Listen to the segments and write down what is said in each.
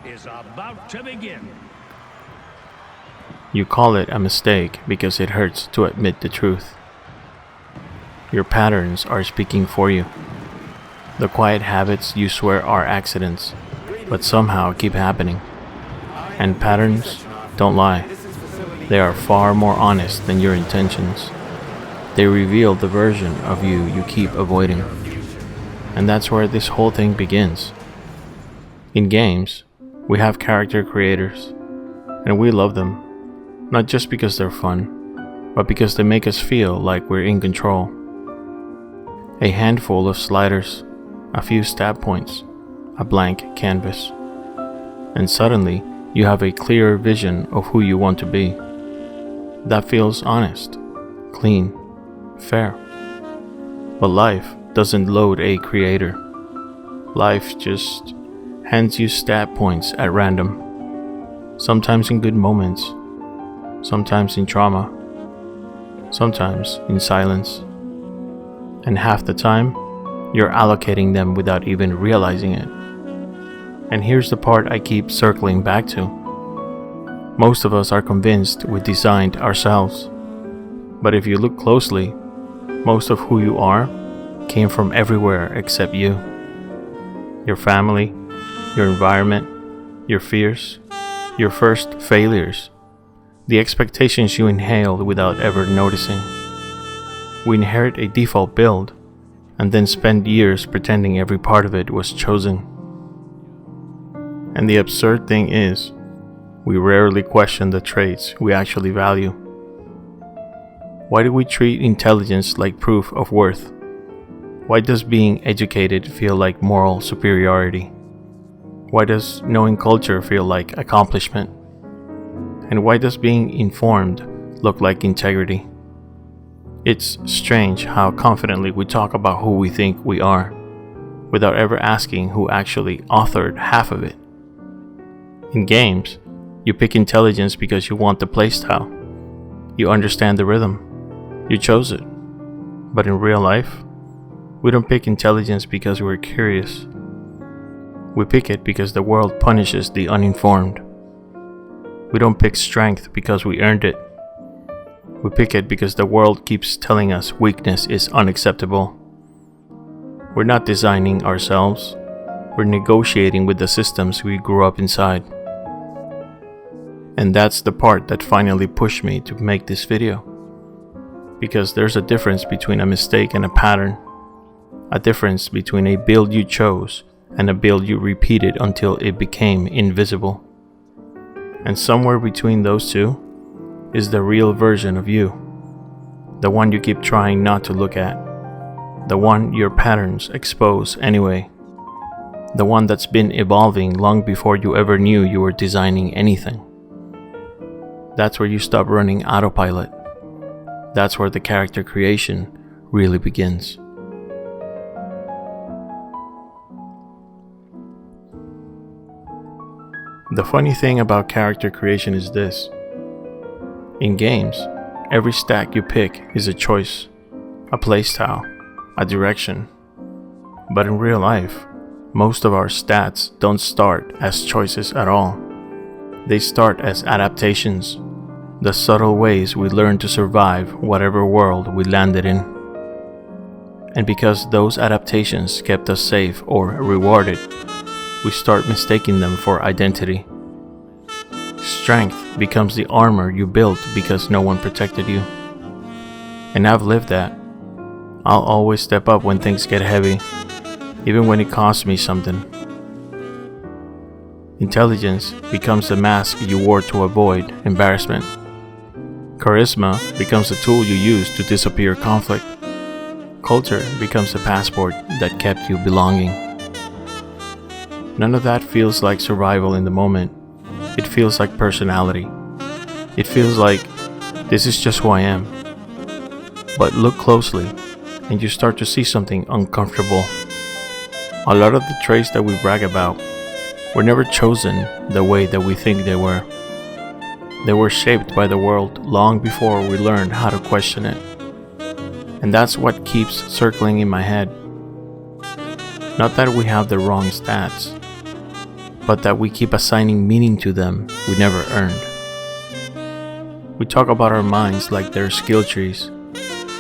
is about to begin. You call it a mistake because it hurts to admit the truth. Your patterns are speaking for you. The quiet habits you swear are accidents, but somehow keep happening. And patterns don't lie. They are far more honest than your intentions. They reveal the version of you keep avoiding. And that's where this whole thing begins. In games, we have character creators, and we love them, not just because they're fun, but because they make us feel like we're in control. A handful of sliders, a few stab points, a blank canvas. And suddenly, you have a clearer vision of who you want to be. That feels honest, clean, fair. But life doesn't load a creator. Life just hands you stab points at random. Sometimes in good moments, sometimes in trauma, sometimes in silence. And half the time, you're allocating them without even realizing it. And here's the part I keep circling back to. Most of us are convinced we designed ourselves. But if you look closely, most of who you are came from everywhere except you. Your family, your environment, your fears, your first failures, the expectations you inhaled without ever noticing. We inherit a default build and then spend years pretending every part of it was chosen. And the absurd thing is, we rarely question the traits we actually value. Why do we treat intelligence like proof of worth? Why does being educated feel like moral superiority? Why does knowing culture feel like accomplishment? And why does being informed look like integrity? It's strange how confidently we talk about who we think we are, without ever asking who actually authored half of it. In games, you pick intelligence because you want the playstyle. You understand the rhythm. You chose it. But in real life, we don't pick intelligence because we're curious. We pick it because the world punishes the uninformed. We don't pick strength because we earned it. We pick it because the world keeps telling us weakness is unacceptable. We're not designing ourselves. We're negotiating with the systems we grew up inside. And that's the part that finally pushed me to make this video. Because there's a difference between a mistake and a pattern. A difference between a build you chose and a build you repeated until it became invisible. And somewhere between those two is the real version of you. The one you keep trying not to look at. The one your patterns expose anyway. The one that's been evolving long before you ever knew you were designing anything. That's where you stop running autopilot. That's where the character creation really begins. The funny thing about character creation is this. In games, every stack you pick is a choice, a playstyle, a direction. But in real life, most of our stats don't start as choices at all. They start as adaptations, the subtle ways we learn to survive whatever world we landed in. And because those adaptations kept us safe or rewarded, we start mistaking them for identity. Strength becomes the armor you built because no one protected you. And I've lived that. I'll always step up when things get heavy, even when it costs me something. Intelligence becomes the mask you wore to avoid embarrassment. Charisma becomes the tool you use to disappear conflict. Culture becomes the passport that kept you belonging. None of that feels like survival in the moment. It feels like personality. It feels like, this is just who I am. But look closely, and you start to see something uncomfortable. A lot of the traits that we brag about were never chosen the way that we think they were. They were shaped by the world long before we learned how to question it. And that's what keeps circling in my head. Not that we have the wrong stats, but that we keep assigning meaning to them we never earned. We talk about our minds like they're skill trees,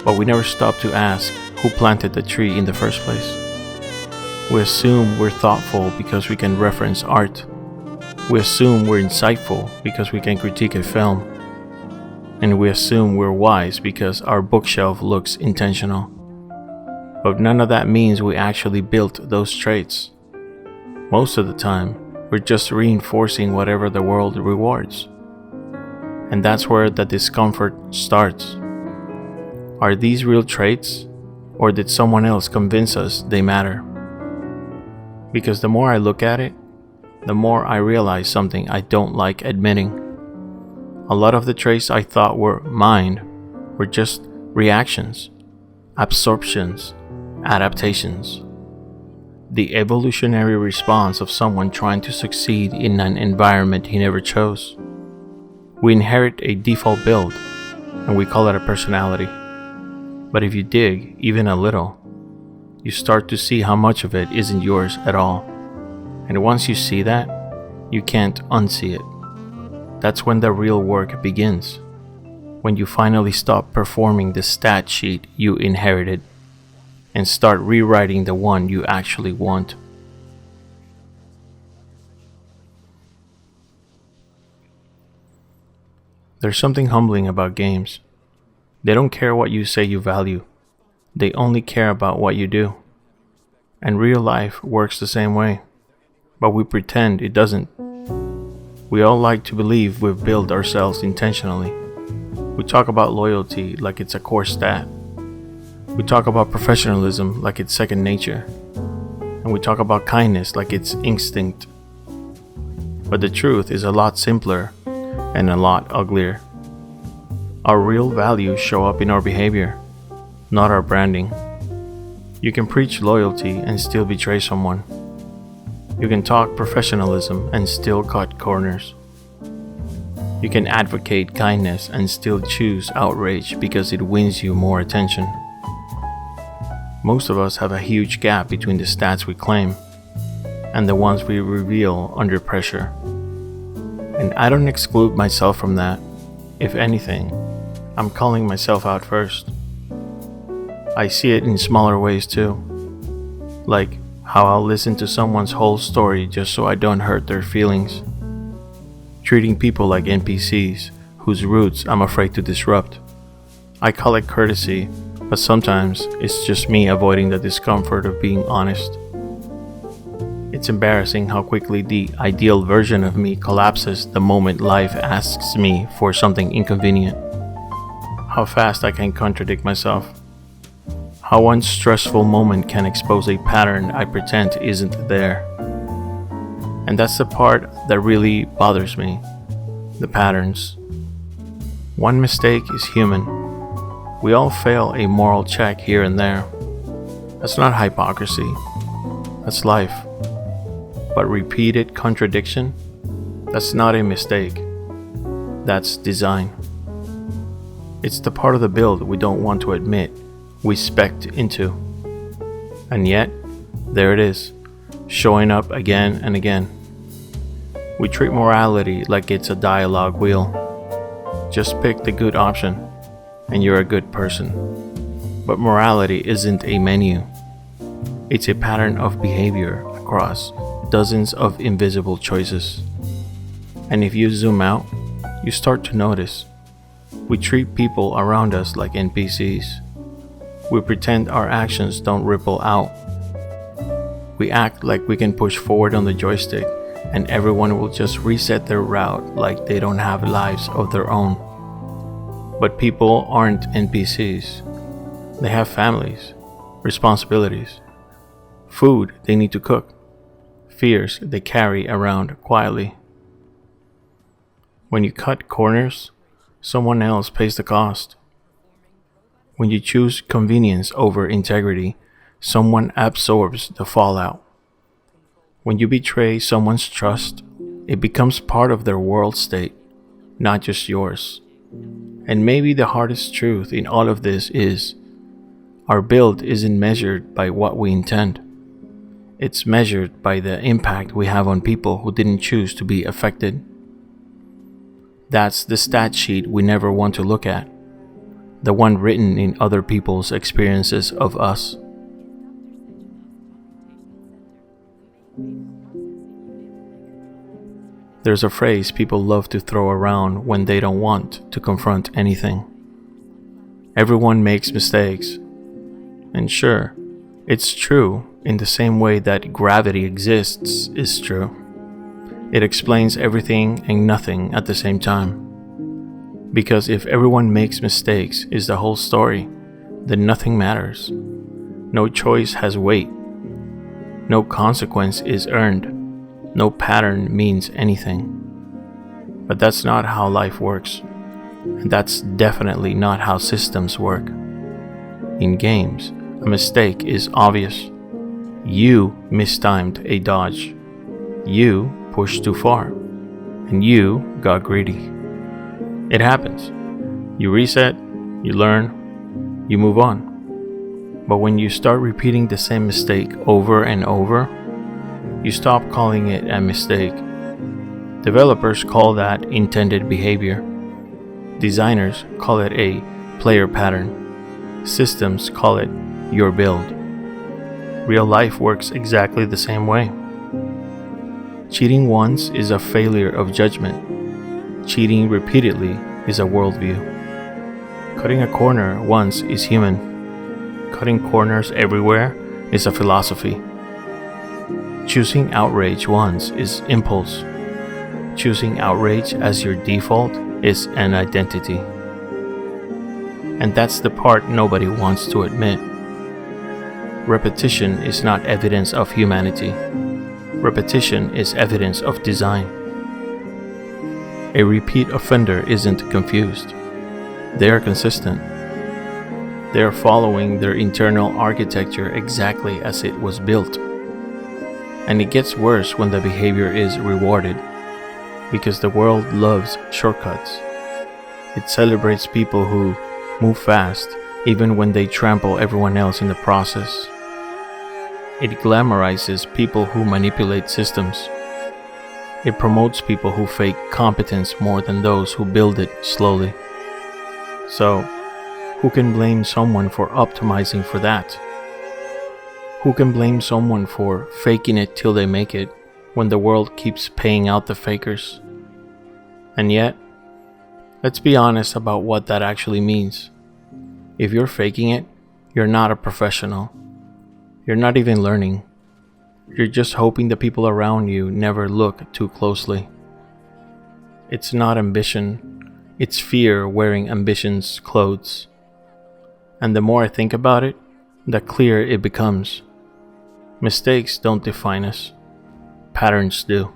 but we never stop to ask who planted the tree in the first place. We assume we're thoughtful because we can reference art. We assume we're insightful because we can critique a film. And we assume we're wise because our bookshelf looks intentional. But none of that means we actually built those traits. Most of the time, we're just reinforcing whatever the world rewards. And that's where the discomfort starts. Are these real traits, or did someone else convince us they matter? Because the more I look at it, the more I realize something I don't like admitting. A lot of the traits I thought were mine were just reactions, absorptions, adaptations. The evolutionary response of someone trying to succeed in an environment he never chose. We inherit a default build, and we call it a personality. But if you dig even a little, you start to see how much of it isn't yours at all. And once you see that, you can't unsee it. That's when the real work begins. When you finally stop performing the stat sheet you inherited and start rewriting the one you actually want. There's something humbling about games. They don't care what you say you value. They only care about what you do. And real life works the same way. But we pretend it doesn't. We all like to believe we've built ourselves intentionally. We talk about loyalty like it's a core stat. We talk about professionalism like it's second nature. And we talk about kindness like it's instinct. But the truth is a lot simpler and a lot uglier. Our real values show up in our behavior, not our branding. You can preach loyalty and still betray someone. You can talk professionalism and still cut corners. You can advocate kindness and still choose outrage because it wins you more attention. Most of us have a huge gap between the stats we claim and the ones we reveal under pressure. And I don't exclude myself from that. If anything, I'm calling myself out first. I see it in smaller ways too. Like how I'll listen to someone's whole story just so I don't hurt their feelings. Treating people like NPCs whose roots I'm afraid to disrupt. I call it courtesy, but sometimes it's just me avoiding the discomfort of being honest. It's embarrassing how quickly the ideal version of me collapses the moment life asks me for something inconvenient. How fast I can contradict myself. How one stressful moment can expose a pattern I pretend isn't there. And that's the part that really bothers me. The patterns. One mistake is human. We all fail a moral check here and there. That's not hypocrisy. That's life. But repeated contradiction? That's not a mistake. That's design. It's the part of the build we don't want to admit we spec'd into. And yet, there it is, showing up again and again. We treat morality like it's a dialogue wheel. Just pick the good option, and you're a good person. But morality isn't a menu. It's a pattern of behavior across dozens of invisible choices. And if you zoom out, you start to notice we treat people around us like NPCs. We pretend our actions don't ripple out. We act like we can push forward on the joystick and everyone will just reset their route like they don't have lives of their own. But people aren't NPCs. They have families, responsibilities, food they need to cook, fears they carry around quietly. When you cut corners, someone else pays the cost. When you choose convenience over integrity, someone absorbs the fallout. When you betray someone's trust, it becomes part of their world state, not just yours. And maybe the hardest truth in all of this is, our build isn't measured by what we intend. It's measured by the impact we have on people who didn't choose to be affected. That's the stat sheet we never want to look at, the one written in other people's experiences of us. There's a phrase people love to throw around when they don't want to confront anything. Everyone makes mistakes. And sure, it's true in the same way that gravity exists is true. It explains everything and nothing at the same time. Because if everyone makes mistakes is the whole story, then nothing matters. No choice has weight. No consequence is earned. No pattern means anything. But that's not how life works. And that's definitely not how systems work. In games, a mistake is obvious. You mistimed a dodge. You pushed too far. And you got greedy. It happens. You reset, you learn, you move on. But when you start repeating the same mistake over and over, you stop calling it a mistake. Developers call that intended behavior. Designers call it a player pattern. Systems call it your build. Real life works exactly the same way. Cheating once is a failure of judgment. Cheating repeatedly is a worldview. Cutting a corner once is human. Cutting corners everywhere is a philosophy. Choosing outrage once is impulse. Choosing outrage as your default is an identity. And that's the part nobody wants to admit. Repetition is not evidence of humanity. Repetition is evidence of design. A repeat offender isn't confused. They are consistent. They are following their internal architecture exactly as it was built. And it gets worse when the behavior is rewarded, because the world loves shortcuts. It celebrates people who move fast, even when they trample everyone else in the process. It glamorizes people who manipulate systems. It promotes people who fake competence more than those who build it slowly. So, who can blame someone for optimizing for that? Who can blame someone for faking it till they make it when the world keeps paying out the fakers? And yet, let's be honest about what that actually means. If you're faking it, you're not a professional. You're not even learning. You're just hoping the people around you never look too closely. It's not ambition, it's fear wearing ambition's clothes. And the more I think about it, the clearer it becomes. Mistakes don't define us. Patterns do.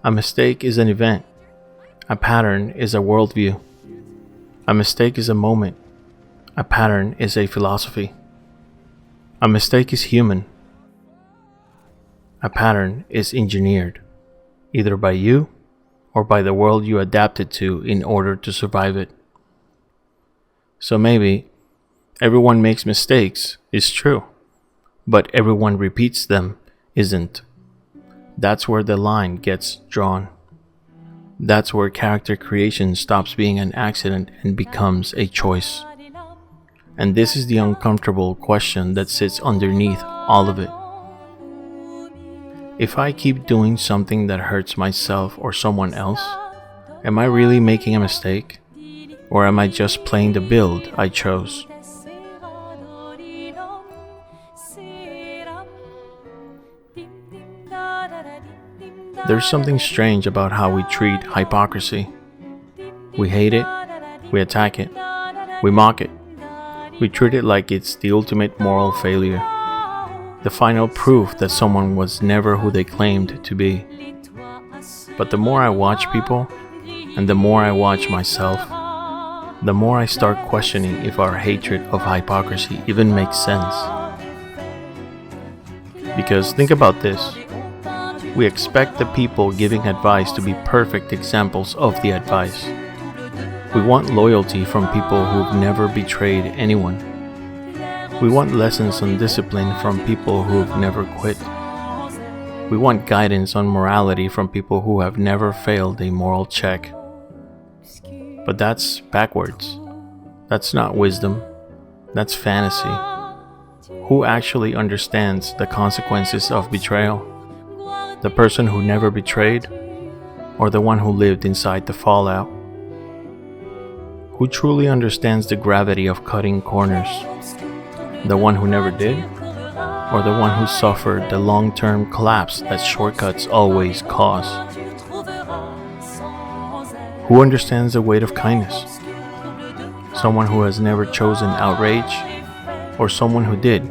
A mistake is an event. A pattern is a worldview. A mistake is a moment. A pattern is a philosophy. A mistake is human. A pattern is engineered, either by you or by the world you adapted to in order to survive it. So maybe everyone makes mistakes is true, but everyone repeats them isn't. That's where the line gets drawn. That's where character creation stops being an accident and becomes a choice. And this is the uncomfortable question that sits underneath all of it. If I keep doing something that hurts myself or someone else, am I really making a mistake? Or am I just playing the build I chose? There's something strange about how we treat hypocrisy. We hate it, we attack it, we mock it. We treat it like it's the ultimate moral failure, the final proof that someone was never who they claimed to be. But the more I watch people, and the more I watch myself, the more I start questioning if our hatred of hypocrisy even makes sense. Because think about this. We expect the people giving advice to be perfect examples of the advice. We want loyalty from people who've never betrayed anyone. We want lessons on discipline from people who've never quit. We want guidance on morality from people who have never failed a moral check. But that's backwards. That's not wisdom. That's fantasy. Who actually understands the consequences of betrayal? The person who never betrayed, or the one who lived inside the fallout? Who truly understands the gravity of cutting corners? The one who never did, or the one who suffered the long-term collapse that shortcuts always cause? Who understands the weight of kindness? Someone who has never chosen outrage, or someone who did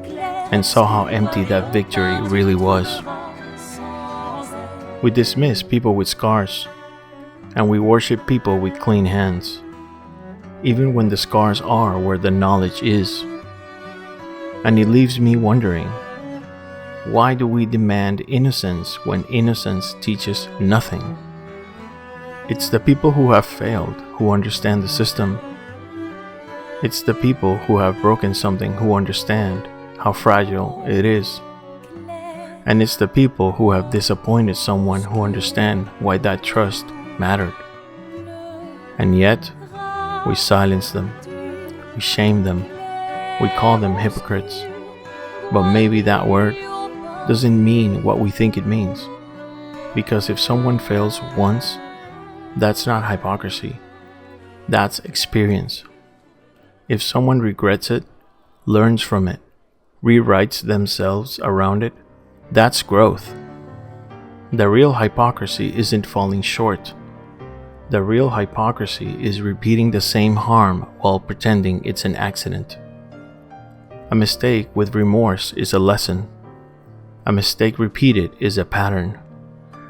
and saw how empty that victory really was? We dismiss people with scars, and we worship people with clean hands, even when the scars are where the knowledge is. And it leaves me wondering, why do we demand innocence when innocence teaches nothing? It's the people who have failed who understand the system. It's the people who have broken something who understand how fragile it is. And it's the people who have disappointed someone who understand why that trust mattered. And yet, we silence them, we shame them, we call them hypocrites. But maybe that word doesn't mean what we think it means. Because if someone fails once, that's not hypocrisy, that's experience. If someone regrets it, learns from it, rewrites themselves around it, that's growth. The real hypocrisy isn't falling short. The real hypocrisy is repeating the same harm while pretending it's an accident. A mistake with remorse is a lesson. A mistake repeated is a pattern.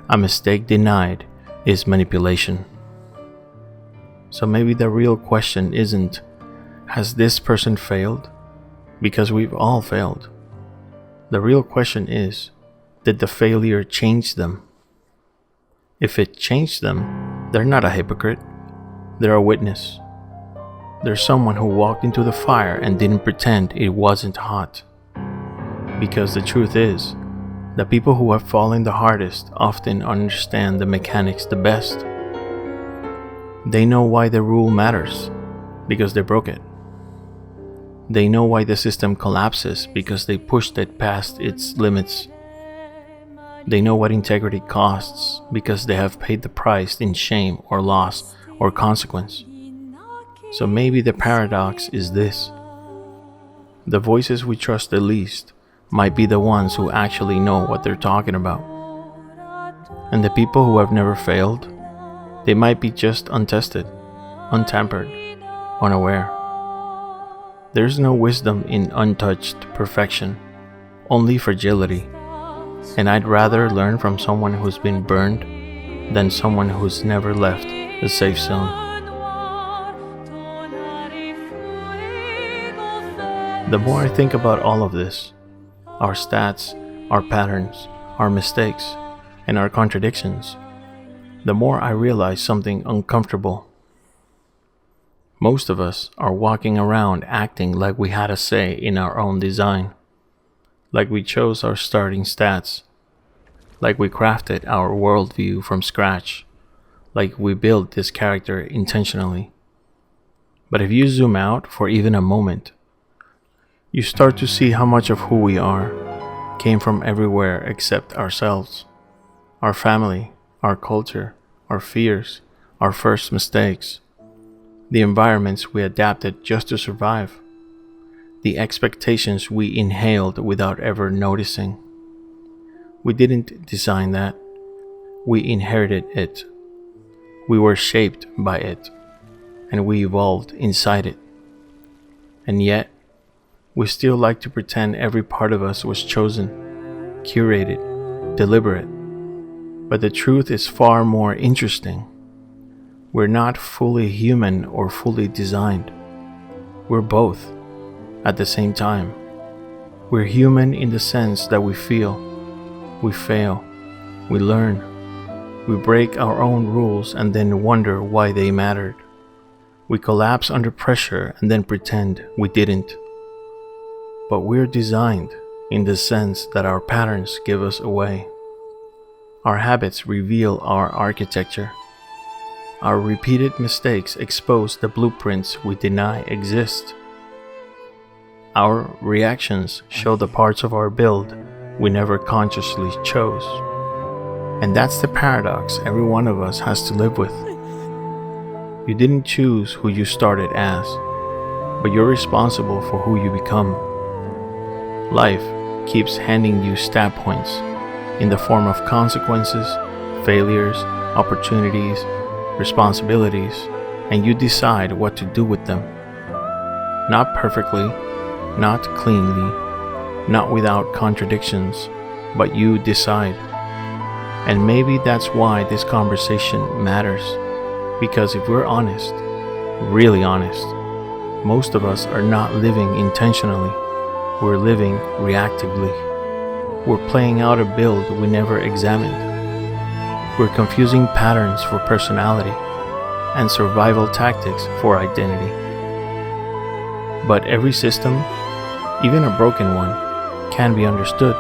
A mistake denied is manipulation. So maybe the real question isn't, has this person failed? Because we've all failed. The real question is, did the failure change them? If it changed them, they're not a hypocrite. They're a witness. They're someone who walked into the fire and didn't pretend it wasn't hot. Because the truth is, the people who have fallen the hardest often understand the mechanics the best. They know why the rule matters, because they broke it. They know why the system collapses, because they pushed it past its limits. They know what integrity costs, because they have paid the price in shame or loss or consequence. So maybe the paradox is this: the voices we trust the least might be the ones who actually know what they're talking about. And the people who have never failed, they might be just untested, untampered, unaware. There's no wisdom in untouched perfection, only fragility. And I'd rather learn from someone who's been burned than someone who's never left the safe zone. The more I think about all of this, our stats, our patterns, our mistakes, and our contradictions, the more I realize something uncomfortable. Most of us are walking around acting like we had a say in our own design, like we chose our starting stats, like we crafted our worldview from scratch, like we built this character intentionally. But if you zoom out for even a moment, you start to see how much of who we are came from everywhere except ourselves, our family, our culture, our fears, our first mistakes, the environments we adapted just to survive, the expectations we inhaled without ever noticing. We didn't design that. We inherited it. We were shaped by it, and we evolved inside it. And yet, we still like to pretend every part of us was chosen, curated, deliberate. But the truth is far more interesting. We're not fully human or fully designed. We're both at the same time. We're human in the sense that we feel, we fail, we learn, we break our own rules and then wonder why they mattered. We collapse under pressure and then pretend we didn't. but we're designed in the sense that our patterns give us away. Our habits reveal our architecture. Our repeated mistakes expose the blueprints we deny exist. Our reactions show the parts of our build we never consciously chose. And that's the paradox every one of us has to live with. You didn't choose who you started as, but you're responsible for who you become. Life keeps handing you stab points in the form of consequences, failures, opportunities, responsibilities, and you decide what to do with them. Not perfectly, not cleanly, not without contradictions, but you decide. And maybe that's why this conversation matters, because if we're honest, really honest, most of us are not living intentionally, we're living reactively. We're playing out a build we never examined. We're confusing patterns for personality and survival tactics for identity. But every system, even a broken one, can be understood.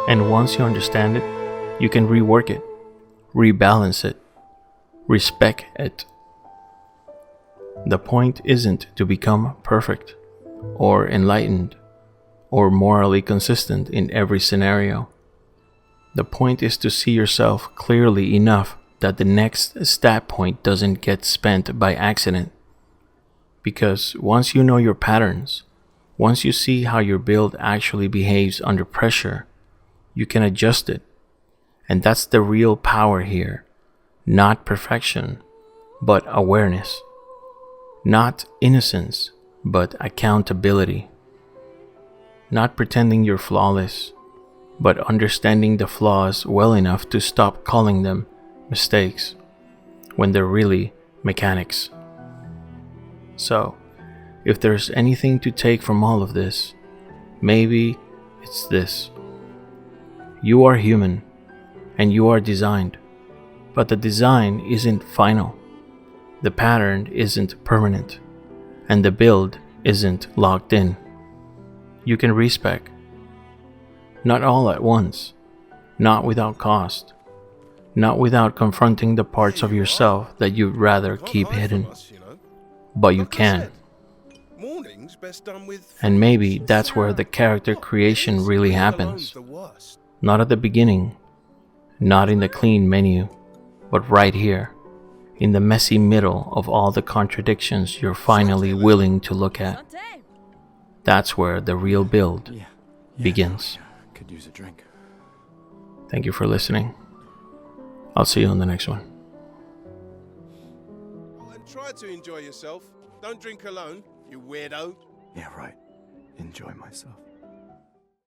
And once you understand it, you can rework it, rebalance it, respec it. The point isn't to become perfect, or enlightened, or morally consistent in every scenario. The point is to see yourself clearly enough that the next stat point doesn't get spent by accident. Because once you know your patterns, once you see how your build actually behaves under pressure, you can adjust it. And that's the real power here. Not perfection, but awareness. Not innocence, but accountability. Not pretending you're flawless, but understanding the flaws well enough to stop calling them mistakes when they're really mechanics. So, if there's anything to take from all of this, maybe it's this. You are human, and you are designed, but the design isn't final. The pattern isn't permanent, and the build isn't locked in. You can respec. Not all at once, not without cost, not without confronting the parts of yourself that you'd rather keep hidden, but you can. And maybe that's where the character creation really happens. Not at the beginning, not in the clean menu, but right here, in the messy middle of all the contradictions you're finally willing to look at. That's where the real build begins. Could use a drink. Thank you for listening. I'll see you on the next one. And try to enjoy yourself. Don't drink alone, you weirdo. Yeah, right. Enjoy myself.